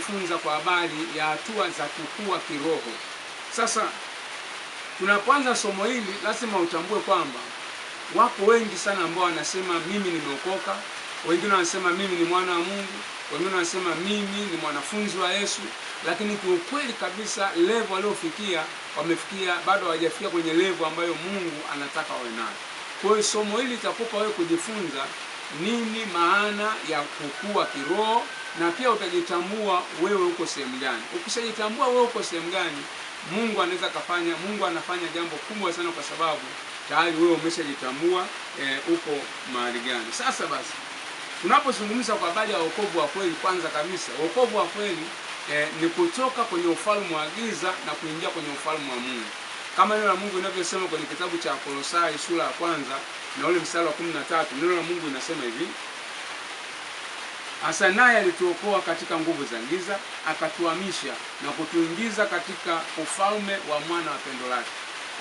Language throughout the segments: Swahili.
kujifunza kwa habari ya hatua za kukua kiroho. Sasa tunapoanza somo hili lazima utambue kwamba wako wengi sana ambao wanasema mimi nimeokoka, wengine wanasema mimi ni mwana wa Mungu, wengine wanasema mimi ni mwanafunzi wa Yesu, lakini kiukweli kabisa level waliofikia wamefikia bado hawajafikia kwenye level ambayo Mungu anataka wawe nayo. Kwa hiyo somo hili litakupa wewe kujifunza nini maana ya kukua kiroho, na pia utajitambua wewe uko sehemu gani. Ukishajitambua wewe uko sehemu gani, Mungu anafanya jambo kubwa sana, kwa sababu tayari wewe umeshajitambua uko mahali gani. Sasa basi, tunapozungumza kwa habari ya wokovu wa kweli, kwanza kabisa wokovu wa kweli ni kutoka kwenye ufalme wa giza na kuingia kwenye ufalme wa Mungu, kama neno la Mungu linavyosema kwenye kitabu cha Kolosai sura ya 1 na ule mstari wa 13. Neno la Mungu linasema hivi: hasa naye alituokoa katika nguvu za giza, akatuhamisha na kutuingiza katika ufalme wa mwana wa pendo lake.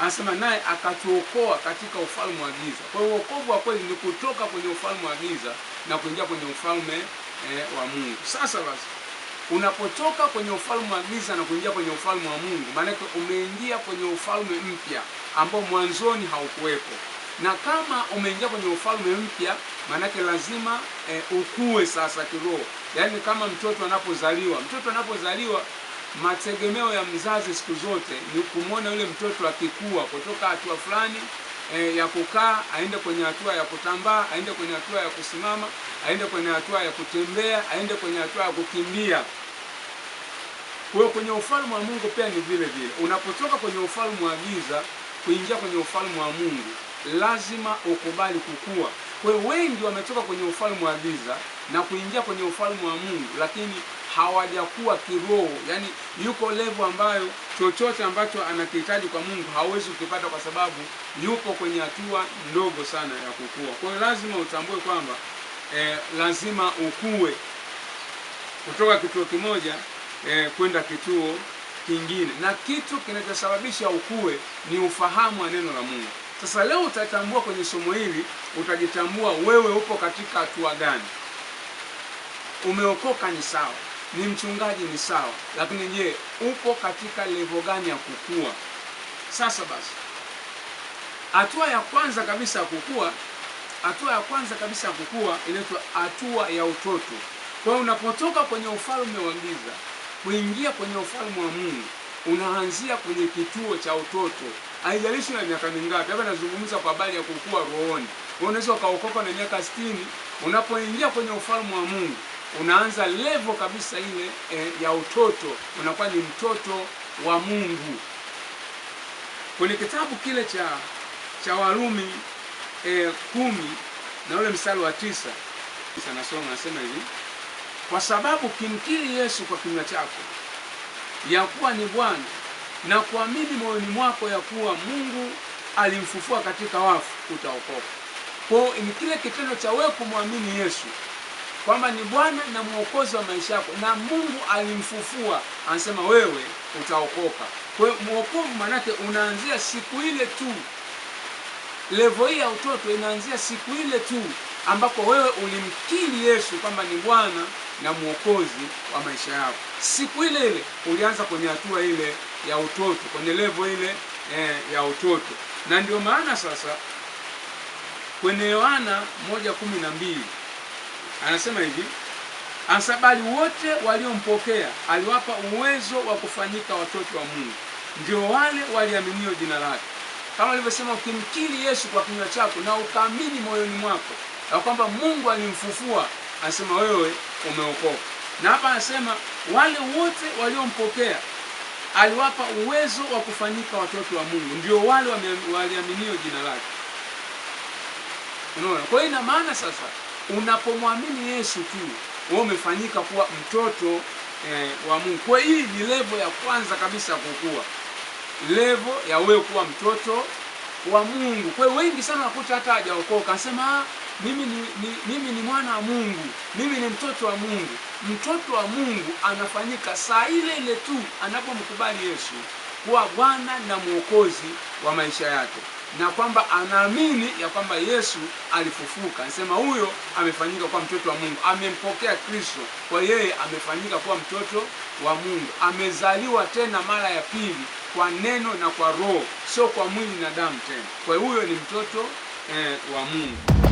Anasema naye akatuokoa katika ufalme wa giza. Kwa hiyo wokovu wa kweli ni kutoka kwenye ufalme wa giza na kuingia kwenye ufalme wa Mungu. Sasa basi, unapotoka kwenye ufalme wa giza na kuingia kwenye ufalme wa Mungu, maana umeingia kwenye ufalme mpya ambao mwanzoni haukuwepo. Na kama umeingia kwenye ufalme mpya, maana lazima ukue sasa kiroho. Yaani kama mtoto anapozaliwa, mategemeo ya mzazi siku zote ni kumwona yule mtoto akikua kutoka hatua fulani ya kukaa, aende kwenye hatua ya kutambaa, aende kwenye hatua ya kusimama, aende kwenye hatua ya kutembea, aende kwenye hatua ya kukimbia. Kwa hiyo kwenye ufalme wa Mungu pia ni vile vile. Unapotoka kwenye ufalme wa giza kuingia kwenye ufalme wa Mungu, lazima ukubali kukua. Kwa hiyo wengi wametoka kwenye ufalme wa giza na kuingia kwenye ufalme wa Mungu, lakini hawajakuwa kiroho. Yaani yuko level ambayo chochote ambacho anakihitaji kwa Mungu hawezi kukipata, kwa sababu yuko kwenye hatua ndogo sana ya kukua. Kwa hiyo lazima utambue kwamba lazima ukue kutoka kituo kimoja kwenda kituo kingine, na kitu kinachosababisha ukue ni ufahamu wa neno la Mungu. Sasa leo utatambua kwenye somo hili, utajitambua wewe upo katika hatua gani. Umeokoka ni sawa, ni mchungaji ni sawa, lakini je, upo katika level gani ya kukua? Sasa basi, hatua ya kwanza kabisa ya kukua inaitwa hatua ya utoto. Kwa hiyo unapotoka kwenye ufalme wa giza kuingia kwenye ufalme wa Mungu, unaanzia kwenye kituo cha utoto. Haijalishi na miaka mingapi. Hapa nazungumza kwa habari ya kukua rohoni. Unaweza ukaokoka na miaka 60, unapoingia kwenye ufalme wa Mungu unaanza level kabisa ile ya utoto, unakuwa ni mtoto wa Mungu. Kwenye kitabu kile cha Warumi 10 na ule mstari wa 9 nasema hivi: kwa sababu kimkiri Yesu kwa kinywa chako ya kuwa ni Bwana na kuamini moyoni mwako ya kuwa Mungu alimfufua katika wafu, utaokoka. Kwa hiyo ni kile kitendo cha wewe kumwamini Yesu kwamba ni Bwana na Mwokozi wa maisha yako, na Mungu alimfufua, anasema wewe utaokoka. Kwa hiyo mwokovu manake unaanzia siku ile tu. Level hii ya utoto inaanzia siku ile tu ambapo wewe ulimkiri Yesu kwamba ni Bwana na Mwokozi wa maisha yako. Siku ile ile ulianza kwenye hatua ile ya utoto, kwenye level ile ya utoto. Na ndio maana sasa kwenye Yohana 1:12 anasema hivi: bali wote waliompokea aliwapa uwezo wa kufanyika watoto wa Mungu, ndio wale waliaminio jina lake. Kama alivyosema, ukimkiri Yesu kwa kinywa chako na ukaamini moyoni mwako na kwamba Mungu alimfufua, anasema wewe umeokoka. Na hapa anasema wale wote waliompokea aliwapa uwezo wa kufanyika watoto wa Mungu, ndio wale waliaminio jina lake. Unaona? Kwa hiyo ina maana sasa unapomwamini Yesu tu wewe umefanyika kuwa mtoto wa Mungu. Kwa hiyo hii ni level ya kwanza kabisa ya kukua, level ya wewe kuwa mtoto wa Mungu. Kwa hiyo wengi sana wakuta hata hajaokoka anasema mimi ni mwana wa Mungu, mimi ni mtoto wa Mungu. Mtoto wa Mungu anafanyika saa ile ile tu anapomkubali Yesu kuwa Bwana na Mwokozi wa maisha yake, na kwamba anaamini ya kwamba Yesu alifufuka. Anasema huyo amefanyika kuwa mtoto wa Mungu, amempokea Kristo, kwa yeye amefanyika kuwa mtoto wa Mungu, amezaliwa tena mara ya pili kwa neno na kwa Roho, sio kwa mwili na damu tena. Kwa hiyo huyo ni mtoto wa Mungu.